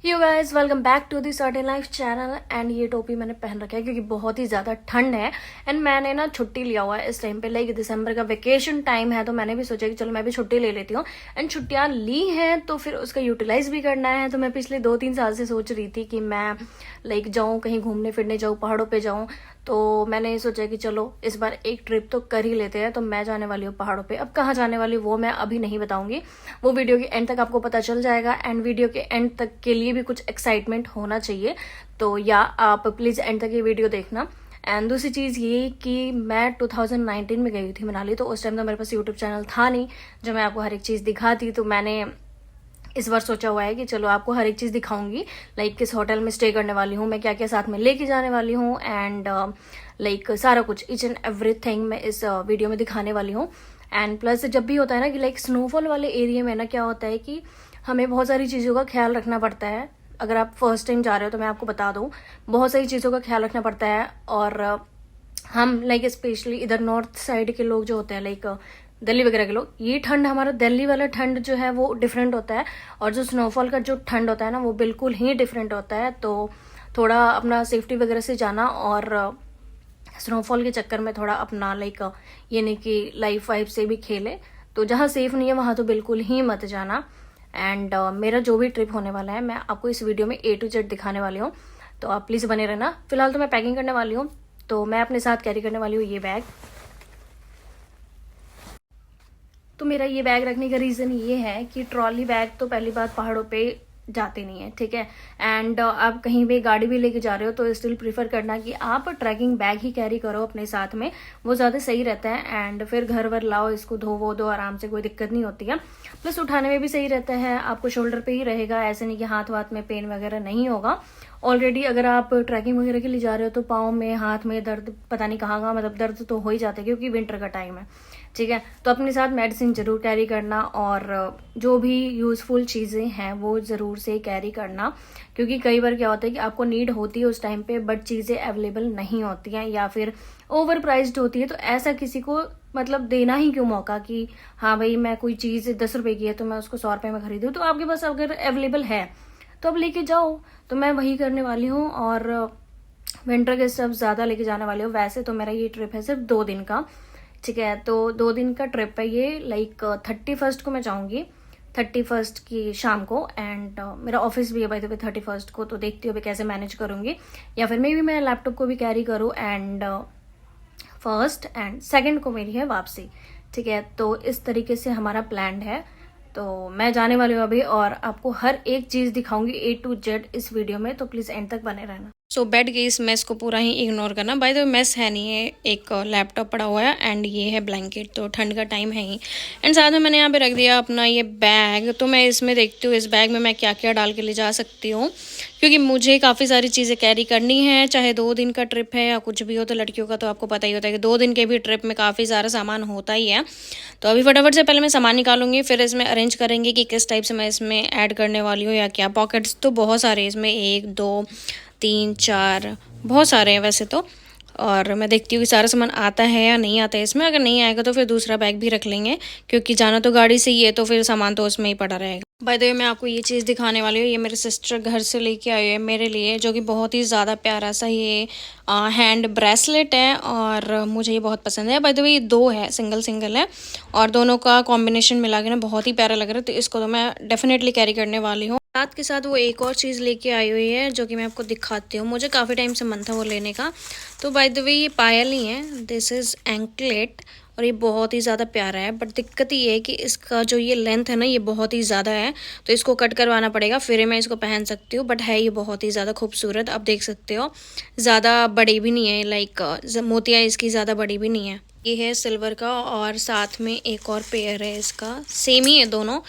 You guys welcome back to the certain life channel. And ये टोपी मैंने पहन रखा है क्योंकि बहुत ही ज़्यादा ठंड है एंड मैंने ना छुट्टी लिया हुआ है इस टाइम पे। लाइक दिसंबर का वेकेशन टाइम है तो मैंने भी सोचा कि चलो मैं भी छुट्टी ले लेती हूँ। एंड छुट्टियाँ ली हैं तो फिर उसका यूटिलाइज भी करना है। तो मैं पिछले 2-3 साल से सोच रही थी कि मैं लाइक जाऊँ कहीं घूमने फिरने जाऊँ, पहाड़ों पर जाऊँ। तो मैंने सोचा कि चलो इस बार एक ट्रिप तो कर ही लेते हैं। तो मैं जाने वाली हूँ पहाड़ों पे। अब कहाँ जाने वाली हूँ वो मैं अभी नहीं बताऊंगी, वो वीडियो के एंड तक आपको पता चल जाएगा। एंड वीडियो के एंड तक के लिए भी कुछ एक्साइटमेंट होना चाहिए, तो या आप प्लीज़ एंड तक ये वीडियो देखना। एंड दूसरी चीज़ ये कि मैं 2019 में गई थी मनाली, तो उस टाइम तो मेरे पास यूट्यूब चैनल था नहीं जो मैं आपको हर एक चीज़ दिखाती। तो मैंने इस बार सोचा हुआ है कि चलो आपको हर एक चीज़ दिखाऊंगी, लाइक किस होटल में स्टे करने वाली हूँ, मैं क्या क्या साथ में लेके जाने वाली हूँ। एंड लाइक सारा कुछ ईच एंड एवरीथिंग मैं इस वीडियो में दिखाने वाली हूँ। एंड प्लस जब भी होता है ना कि लाइक स्नोफॉल वाले एरिया में ना क्या होता है कि हमें बहुत सारी चीज़ों का ख्याल रखना पड़ता है। अगर आप फर्स्ट टाइम जा रहे हो तो मैं आपको बता दूँ, बहुत सारी चीज़ों का ख्याल रखना पड़ता है। और हम लाइक स्पेशली इधर नॉर्थ साइड के लोग जो होते हैं, लाइक दिल्ली वगैरह के लोग, ये ठंड हमारा दिल्ली वाला ठंड जो है वो डिफरेंट होता है। और जो स्नोफॉल का जो ठंड होता है ना वो बिल्कुल ही डिफरेंट होता है। तो थोड़ा अपना सेफ्टी वगैरह से जाना, और स्नोफॉल के चक्कर में थोड़ा अपना लाइक ये नहीं कि लाइफ वाइफ से भी खेले। तो जहाँ सेफ नहीं है वहाँ तो बिल्कुल ही मत जाना। एंड मेरा जो भी ट्रिप होने वाला है मैं आपको इस वीडियो में A to Z दिखाने वाली हूँ, तो आप प्लीज़ बने रहना। फिलहाल तो मैं पैकिंग करने वाली हूँ, तो मैं अपने साथ कैरी करने वाली हूँ ये बैग। तो मेरा ये बैग रखने का रीज़न ये है कि ट्रॉली बैग तो पहली बात पहाड़ों पे जाते नहीं है, ठीक है। एंड आप कहीं भी गाड़ी भी लेके जा रहे हो तो स्टिल प्रीफर करना कि आप ट्रैकिंग बैग ही कैरी करो अपने साथ में, वो ज़्यादा सही रहता है। एंड फिर घर वर लाओ, इसको धोवो दो आराम से, कोई दिक्कत नहीं होती है। प्लस उठाने में भी सही रहता है, आपको शोल्डर पे ही रहेगा, ऐसे नहीं कि हाथ वाथ में पेन वगैरह नहीं होगा। ऑलरेडी अगर आप ट्रैकिंग वगैरह के लिए जा रहे हो तो पाँव में हाथ में दर्द पता नहीं कहाँ का, मतलब दर्द तो हो ही जाता है क्योंकि विंटर का टाइम है, ठीक है। तो अपने साथ मेडिसिन जरूर कैरी करना, और जो भी यूज़फुल चीज़ें हैं वो ज़रूर से कैरी करना। क्योंकि कई बार क्या होता है कि आपको नीड होती है उस टाइम पे बट चीज़ें अवेलेबल नहीं होती हैं या फिर ओवर प्राइस्ड होती है। तो ऐसा किसी को मतलब देना ही क्यों मौका कि हाँ भाई मैं कोई चीज़ 10 रुपए की है तो मैं उसको 100 रुपये में खरीदूँ। तो आपके पास अगर अवेलेबल है तो अब लेके जाओ। तो मैं वही करने वाली हूँ, और विंटर के सब ज़्यादा लेके जाने वाली हूँ। वैसे तो मेरा ये ट्रिप है सिर्फ 2 दिन का, ठीक है। तो 2 दिन का ट्रिप है ये। लाइक 31st को मैं जाऊँगी, 31st की शाम को। एंड मेरा ऑफिस भी है भाई 31st को, तो देखती हूँ अभी कैसे मैनेज करूँगी, या फिर मे भी मैं लैपटॉप को भी कैरी करूँ। एंड 1st एंड 2nd को मेरी है वापसी, ठीक है। तो इस तरीके से हमारा प्लान है। तो मैं जाने वाली हूँ अभी, और आपको हर एक चीज़ दिखाऊंगी A to Z इस वीडियो में, तो प्लीज़ एंड तक बने रहना। सो बेड के इस मेस को पूरा ही इग्नोर करना। बाय द वे मेस है नहीं है, एक लैपटॉप पड़ा हुआ है एंड ये है ब्लैंकेट, तो ठंड का टाइम है ही। एंड साथ में मैंने यहाँ पे रख दिया अपना ये बैग। तो मैं इसमें देखती हूँ इस बैग में मैं क्या क्या डाल के ले जा सकती हूँ, क्योंकि मुझे काफ़ी सारी चीज़ें कैरी करनी है। चाहे 2 दिन का ट्रिप है या कुछ भी हो, तो लड़कियों का तो आपको पता ही होता है कि 2 दिन के भी ट्रिप में काफ़ी सारा सामान होता ही है। तो अभी फटाफट से पहले मैं सामान निकालूंगी, फिर इसमें अरेंज करेंगे कि किस टाइप से मैं इसमें ऐड करने वाली हूँ या क्या। पॉकेट्स तो बहुत सारे इसमें, 1 2 3 4 बहुत सारे हैं वैसे तो। और मैं देखती हूँ कि सारा सामान आता है या नहीं आता है इसमें। अगर नहीं आएगा तो फिर दूसरा बैग भी रख लेंगे, क्योंकि जाना तो गाड़ी से ही है, तो फिर सामान तो उसमें ही पड़ा रहेगा। बाय द वे मैं आपको ये चीज़ दिखाने वाली हूँ, ये मेरे सिस्टर घर से लेके आई है मेरे लिए, जो कि बहुत ही ज़्यादा प्यारा सा ये हैंड ब्रेसलेट है, और मुझे ये बहुत पसंद है। बाय द वे ये 2 है, सिंगल सिंगल है, और दोनों का कॉम्बिनेशन मिला के ना बहुत ही प्यारा लग रहा है। तो इसको तो मैं डेफिनेटली कैरी करने वाली हूँ। साथ के साथ वो एक और चीज़ लेके आई हुई है जो कि मैं आपको दिखाती हूँ, मुझे काफ़ी टाइम से मन था वो लेने का। तो बाय द वे ये पायल ही है, दिस इज़ एंकलेट, और ये बहुत ही ज़्यादा प्यारा है। बट दिक्कत ये है कि इसका जो ये लेंथ है ना ये बहुत ही ज़्यादा है, तो इसको कट करवाना पड़ेगा, फिर मैं इसको पहन सकती हूँ। बट है ये बहुत ही ज़्यादा खूबसूरत, आप देख सकते हो। ज़्यादा बड़ी भी नहीं है, लाइक मोतियाँ इसकी ज़्यादा बड़ी भी नहीं है। ये है सिल्वर का, और साथ में एक और पेयर है इसका, सेम ही है दोनों।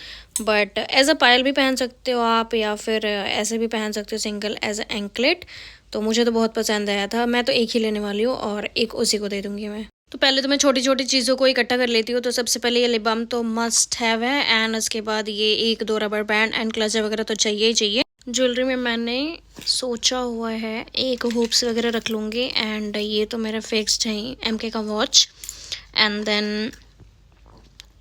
बट एज अ पायल भी पहन सकते हो आप, या फिर ऐसे भी पहन सकते हो सिंगल एज अ एंकलेट। तो मुझे तो बहुत पसंद आया था, मैं तो एक ही लेने वाली हूँ और एक उसी को दे दूँगी मैं। तो पहले तो मैं छोटी छोटी चीज़ों को इकट्ठा कर लेती हूँ। तो सबसे पहले ये लिप बाम तो मस्ट हैव है, एंड उसके बाद ये 1-2 रबर बैंड एंड क्लचर वगैरह तो चाहिए ही चाहिए। ज्वेलरी में मैंने सोचा हुआ है एक हुप्स वगैरह रख लूँगी, एंड ये तो मेरा फिक्स्ड है MK का वॉच। एंड देन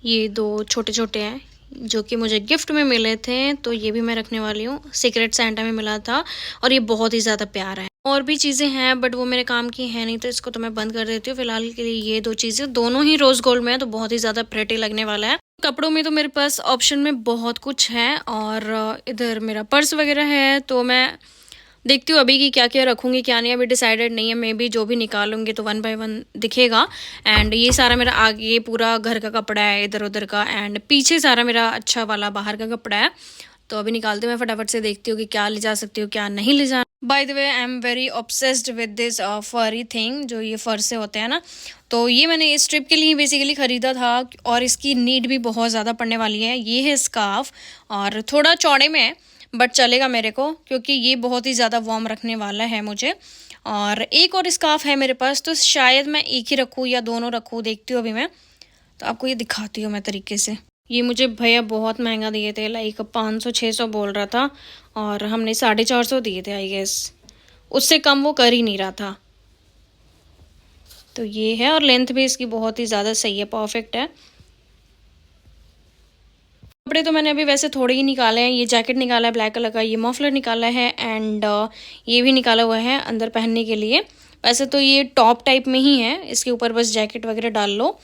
ये 2 छोटे छोटे हैं, जो कि मुझे गिफ्ट में मिले थे, तो ये भी मैं रखने वाली हूँ। सीक्रेट सेंटा में मिला था और ये बहुत ही ज़्यादा प्यारा है। और भी चीज़ें हैं बट वो मेरे काम की है नहीं, तो इसको तो मैं बंद कर देती हूँ फिलहाल के लिए। ये 2 चीज़ें दोनों ही रोज़ गोल्ड में है, तो बहुत ही ज़्यादा प्रेटी लगने वाला है। कपड़ों में तो मेरे पास ऑप्शन में बहुत कुछ है, और इधर मेरा पर्स वगैरह है, तो मैं देखती हूँ अभी कि क्या क्या रखूँगी क्या नहीं, अभी डिसाइडेड नहीं है। मैं भी जो भी निकालूंगी तो 1 बाय 1 दिखेगा। एंड ये सारा मेरा आगे पूरा घर का कपड़ा है इधर उधर का, एंड पीछे सारा मेरा अच्छा वाला बाहर का कपड़ा है। तो अभी निकालते हुए फटाफट से देखती हूँ कि क्या ले जा सकती हूँ क्या नहीं ले जा। By the way I am very obsessed with this फरी थिंग, जो ये फर से होते हैं ना। तो ये मैंने इस ट्रिप के लिए बेसिकली ख़रीदा था, और इसकी नीड भी बहुत ज़्यादा पड़ने वाली है। ये है स्कार्फ, और थोड़ा चौड़े में है बट चलेगा मेरे को, क्योंकि ये बहुत ही ज़्यादा वार्म रखने वाला है मुझे। और एक और स्कार्फ है मेरे पास, तो शायद मैं एक ही रखूँ या दोनों रखूँ, देखती हूँ अभी मैं। तो आपको ये दिखाती हूँ मैं तरीके से। ये मुझे भैया बहुत महंगा दिए थे, लाइक 500-600 बोल रहा था, और हमने 450 दिए थे आई गेस। उससे कम वो कर ही नहीं रहा था। तो ये है, और लेंथ भी इसकी बहुत ही ज़्यादा सही है, परफेक्ट है। कपड़े तो मैंने अभी वैसे थोड़े ही निकाले हैं। ये जैकेट निकाला है ब्लैक कलर का, ये मफलर निकाला है, एंड ये भी निकाला हुआ है अंदर पहनने के लिए। वैसे तो ये टॉप टाइप में ही है, इसके ऊपर बस जैकेट वगैरह डाल लो।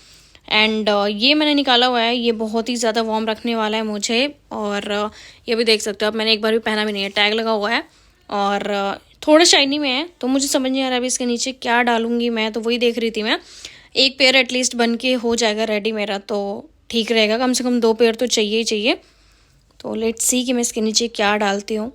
एंड ये मैंने निकाला हुआ है, ये बहुत ही ज़्यादा वार्म रखने वाला है मुझे। और ये भी देख सकते हो, अब मैंने एक बार भी पहना भी नहीं है, टैग लगा हुआ है, और थोड़ा शाइनी में है। तो मुझे समझ नहीं आ रहा अभी इसके नीचे क्या डालूंगी मैं, तो वही देख रही थी मैं। एक पेयर एटलीस्ट बन के हो जाएगा रेडी मेरा, तो ठीक रहेगा। कम से कम 2 पेयर तो चाहिए ही चाहिए। तो लेट्स सी कि मैं इसके नीचे क्या डालती हूँ।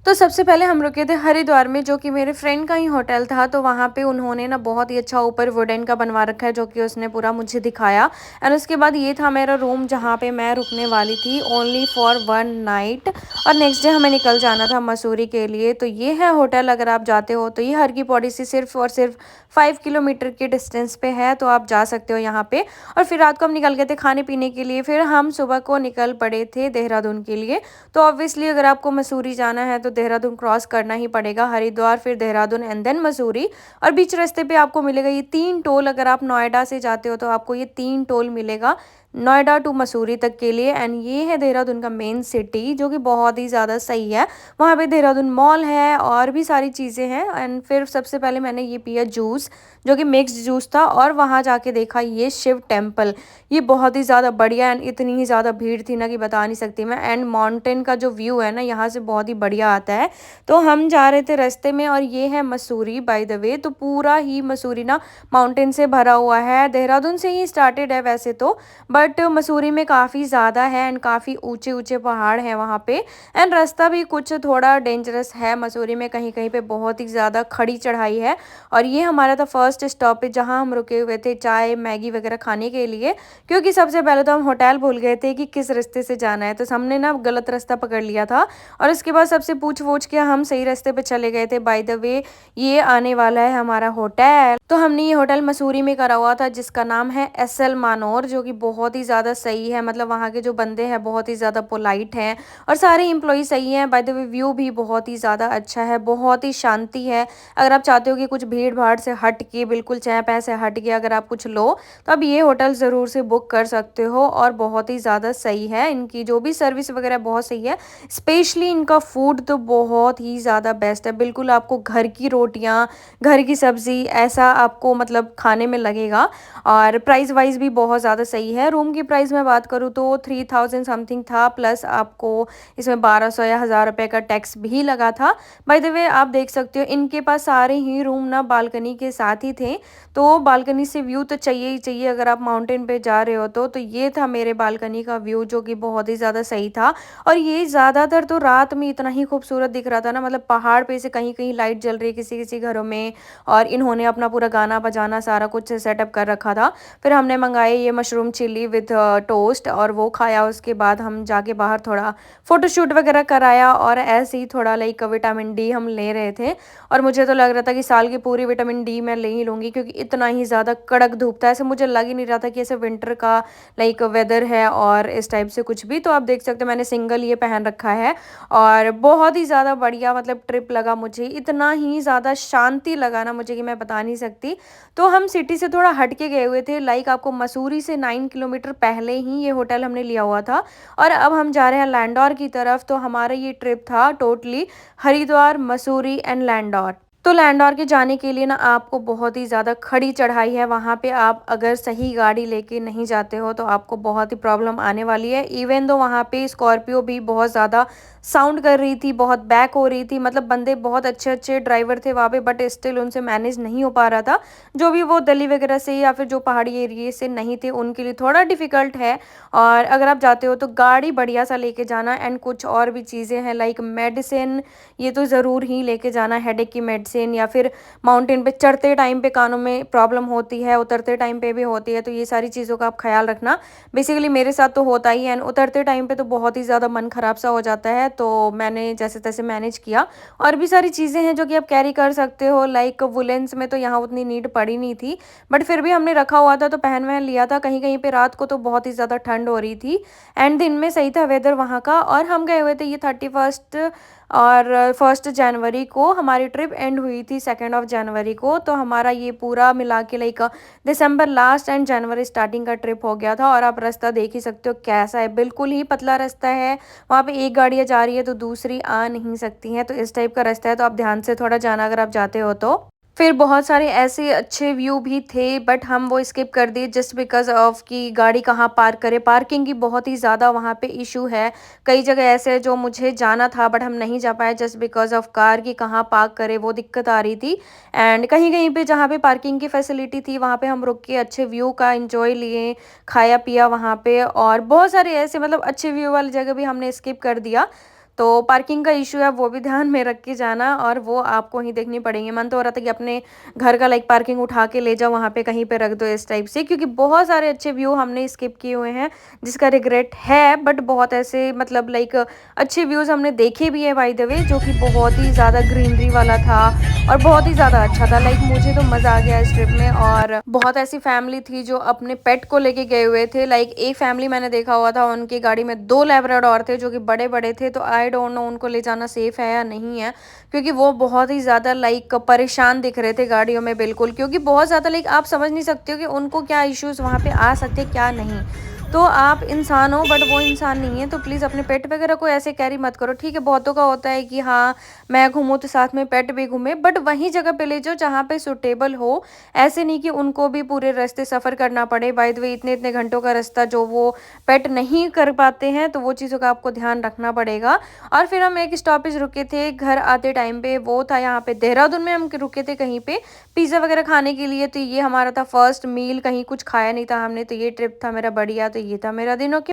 तो सबसे पहले हम रुके थे हरिद्वार में, जो कि मेरे फ्रेंड का ही होटल था। तो वहाँ पे उन्होंने ना बहुत ही अच्छा ऊपर वुडन का बनवा रखा है, जो कि उसने पूरा मुझे दिखाया। एंड उसके बाद ये था मेरा रूम, जहाँ पे मैं रुकने वाली थी ओनली फॉर 1 नाइट। और नेक्स्ट डे हमें निकल जाना था मसूरी के लिए। तो ये है होटल, अगर आप जाते हो तो ये हर की पौड़ी से सिर्फ और सिर्फ 5 किलोमीटर के डिस्टेंस पे है, तो आप जा सकते हो यहाँ पे। और फिर रात को हम निकल गए थे खाने पीने के लिए, फिर हम सुबह को निकल पड़े थे देहरादून के लिए। तो ऑब्वियसली अगर आपको मसूरी जाना है तो देहरादून क्रॉस करना ही पड़ेगा, हरिद्वार फिर देहरादून एंड देन मसूरी। और बीच रास्ते पे आपको मिलेगा ये 3 टोल। अगर आप नोएडा से जाते हो तो आपको ये 3 टोल मिलेगा नोएडा टू मसूरी तक के लिए। एंड ये है देहरादून का मेन सिटी, जो कि बहुत ही ज़्यादा सही है। वहाँ पे देहरादून मॉल है और भी सारी चीज़ें हैं। एंड फिर सबसे पहले मैंने ये पिया जूस, जो कि मिक्स्ड जूस था, और वहाँ जाके देखा ये शिव टेम्पल। ये बहुत ही ज़्यादा बढ़िया, एंड इतनी ही ज़्यादा भीड़ थी ना कि बता नहीं सकती मैं। एंड माउंटेन का जो व्यू है ना यहाँ से बहुत ही बढ़िया आता है। तो हम जा रहे थे रास्ते में, और ये है मसूरी बाय द वे। तो पूरा ही मसूरी ना माउंटेन से भरा हुआ है। देहरादून से ही स्टार्टेड है वैसे तो, बट मसूरी में काफ़ी ज़्यादा है, एंड काफ़ी ऊंचे ऊंचे पहाड़ हैं वहाँ पे। एंड रास्ता भी कुछ थोड़ा डेंजरस है मसूरी में, कहीं कहीं पे बहुत ही ज़्यादा खड़ी चढ़ाई है। और ये हमारा था फर्स्ट स्टॉपेज, जहाँ हम रुके हुए थे चाय मैगी वगैरह खाने के लिए। क्योंकि सबसे पहले तो हम होटल भूल गए थे कि किस रास्ते से जाना है, तो हमने ना गलत रास्ता पकड़ लिया था। और उसके बाद सबसे पूछ के हम सही रास्ते पे चले गए थे। बाय द वे ये आने वाला है हमारा होटल। तो हमने ये होटल मसूरी में करा हुआ था, जिसका नाम है एसएल मानोर, जो कि बहुत ही ज़्यादा सही है। मतलब वहाँ के जो बंदे हैं बहुत ही ज़्यादा पोलाइट हैं, और सारे एम्प्लॉय सही हैं। बाय द वे व्यू भी बहुत ही ज़्यादा अच्छा है, बहुत ही शांति है। अगर आप चाहते हो कि कुछ भीड़ भाड़ से हट के, बिल्कुल चह पह से हट के अगर आप कुछ लो, तो आप ये होटल ज़रूर से बुक कर सकते हो। और बहुत ही ज़्यादा सही है, इनकी जो भी सर्विस वगैरह बहुत सही है। स्पेशली इनका फूड तो बहुत ही ज़्यादा बेस्ट है। बिल्कुल आपको घर की रोटियाँ, घर की सब्ज़ी ऐसा आपको मतलब खाने में लगेगा। और प्राइस वाइज भी बहुत ज़्यादा सही है। रूम की प्राइस मैं बात करूँ तो 3000 समथिंग था, प्लस आपको इसमें 1200 या 1000 रुपये का टैक्स भी लगा था। बाय द वे आप देख सकते हो इनके पास सारे ही रूम ना बालकनी के साथ ही थे, तो बालकनी से व्यू तो चाहिए ही चाहिए अगर आप माउंटेन पे जा रहे हो तो ये था मेरे बालकनी का व्यू, जो कि बहुत ही ज़्यादा सही था। और ये ज़्यादातर तो रात में इतना ही खूबसूरत दिख रहा था ना, मतलब पहाड़ पे से कहीं कहीं लाइट जल रही है किसी किसी घरों में, और इन्होंने अपना पूरा गाना बजाना सारा कुछ सेटअप कर रखा था। फिर हमने मंगाए ये मशरूम चिल्ली विद टोस्ट, और वो खाया। उसके बाद हम जाके बाहर थोड़ा फोटोशूट वगैरह कराया, और ऐसे ही थोड़ा लाइक विटामिन डी हम ले रहे थे। और मुझे तो लग रहा था कि साल की पूरी विटामिन डी मैं ले ही लूँगी, क्योंकि इतना ही ज़्यादा कड़क धूप था। ऐसे मुझे लग ही नहीं रहा था कि ऐसे विंटर का लाइक वेदर है और इस टाइप से कुछ भी। तो आप देख सकते हो मैंने सिंगल ये पहन रखा है, और बहुत ही ज़्यादा बढ़िया मतलब ट्रिप लगा मुझे। इतना ही ज़्यादा शांति लगा ना मुझे कि मैं बता नहीं सकती। तो हम सिटी से थोड़ा हट के गए हुए थे, लाइक आपको मसूरी से 9 किलोमीटर किलोमीटर पहले ही ये होटल हमने लिया हुआ था। और अब हम जा रहे हैं लैंडौर की तरफ। तो हमारा ये ट्रिप था टोटली हरिद्वार, मसूरी एंड लैंडौर। तो लैंडौर के जाने के लिए ना आपको बहुत ही ज़्यादा खड़ी चढ़ाई है। वहाँ पे आप अगर सही गाड़ी लेके नहीं जाते हो तो आपको बहुत ही प्रॉब्लम आने वाली है। इवन दो वहाँ पे स्कॉर्पियो भी बहुत ज़्यादा साउंड कर रही थी, बहुत बैक हो रही थी। मतलब बंदे बहुत अच्छे अच्छे ड्राइवर थे वहाँ पे, बट स्टिल उनसे मैनेज नहीं हो पा रहा था। जो भी वो दिल्ली वगैरह से या फिर जो पहाड़ी एरिए से नहीं थे उनके लिए थोड़ा डिफ़िकल्ट है। और अगर आप जाते हो तो गाड़ी बढ़िया सा लेके जाना। एंड कुछ और भी चीज़ें हैं लाइक मेडिसिन, ये तो ज़रूर ही लेके जाना, हेडेक की मेडिसिन। या फिर माउंटेन पे चढ़ते टाइम पे कानों में प्रॉब्लम होती है, उतरते टाइम पे भी होती है, तो ये सारी चीज़ों का आप ख्याल रखना। बेसिकली मेरे साथ तो होता ही है। एंड उतरते टाइम पे तो बहुत ही ज़्यादा मन ख़राब सा हो जाता है, तो मैंने जैसे तैसे मैनेज किया। और भी सारी चीज़ें हैं जो कि आप कैरी कर सकते हो, लाइक वुलेंस में तो यहाँ उतनी नीड पड़ी नहीं थी, बट फिर भी हमने रखा हुआ था तो पहन वहन लिया था। कहीं कहीं पे रात को तो बहुत ही ज़्यादा ठंड हो रही थी एंड दिन में सही था वेदर वहाँ का। और हम गए हुए थे ये 31 और 1 जनवरी को। हमारी ट्रिप एंड हुई थी 2 जनवरी को। तो हमारा ये पूरा मिला के like December last and January starting का ट्रिप हो गया था। और आप रास्ता देख ही सकते हो कैसा है, बिल्कुल ही पतला रास्ता है। वहाँ पे एक गाड़ियाँ जा रही है तो दूसरी आ नहीं सकती हैं, तो इस टाइप का रास्ता है। तो आप ध्यान से थोड़ा जाना अगर आप जाते हो तो। फिर बहुत सारे ऐसे अच्छे व्यू भी थे बट हम वो स्किप कर दिए जस्ट बिकॉज ऑफ कि गाड़ी कहाँ पार्क करें। पार्किंग की बहुत ही ज़्यादा वहाँ पे इशू है। कई जगह ऐसे है जो मुझे जाना था बट हम नहीं जा पाए जस्ट बिकॉज ऑफ कार की कहाँ पार्क करें, वो दिक्कत आ रही थी। एंड कहीं कहीं पे जहाँ पे पार्किंग की फैसिलिटी थी वहाँ पे हम रुक के अच्छे व्यू का एंजॉय लिए, खाया पिया वहाँ पे। और बहुत सारे ऐसे मतलब अच्छे व्यू वाली जगह भी हमने स्किप कर दिया। तो पार्किंग का इशू है, वो भी ध्यान में रख के जाना और वो आपको ही देखनी पड़ेंगी। मन तो हो रहा था कि अपने घर का लाइक पार्किंग उठा के ले जाओ, वहाँ पे कहीं पे रख दो इस टाइप से, क्योंकि बहुत सारे अच्छे व्यू हमने स्किप किए हुए हैं जिसका रिग्रेट है। बट बहुत ऐसे मतलब लाइक अच्छे व्यूज़ हमने देखे भी है बाय द वे, जो कि बहुत ही ज़्यादा ग्रीनरी वाला था और बहुत ही ज़्यादा अच्छा था। लाइक मुझे तो मज़ा आ गया इस ट्रिप में। और बहुत ऐसी फैमिली थी जो अपने पेट को लेके गए हुए थे। लाइक एक फैमिली मैंने देखा हुआ था, उनकी गाड़ी में 2 लैब्राडोर थे जो कि बड़े बड़े थे। तो आई डोंट नो उनको ले जाना सेफ है या नहीं है, क्योंकि वो बहुत ही ज़्यादा लाइक परेशान दिख रहे थे गाड़ियों में बिल्कुल। क्योंकि बहुत ज़्यादा लाइक आप समझ नहीं सकते हो कि उनको क्या इश्यूज़ वहाँ पे आ सकते क्या नहीं। तो आप इंसान हो बट वो इंसान नहीं है, तो प्लीज़ अपने पेट वगैरह को ऐसे कैरी मत करो। ठीक है, बहुतों का होता है कि हाँ मैं घूमूँ तो साथ में पेट भी घूमे, बट वहीं जगह पे ले जाओ जहाँ पे सुटेबल हो। ऐसे नहीं कि उनको भी पूरे रास्ते सफ़र करना पड़े। बाय द वे इतने इतने घंटों का रास्ता जो वो पेट नहीं कर पाते हैं, तो वो चीज़ों का आपको ध्यान रखना पड़ेगा। और फिर हम एक स्टॉपेज रुके थे घर आते टाइम पे, वो था यहाँ पे देहरादून में। हम रुके थे कहीं पे पिज़्ज़ा वगैरह खाने के लिए। तो ये हमारा था फर्स्ट मील, कहीं कुछ खाया नहीं था हमने। तो ये ट्रिप था मेरा बढ़िया। तो ये था मेरा दिन। ओके।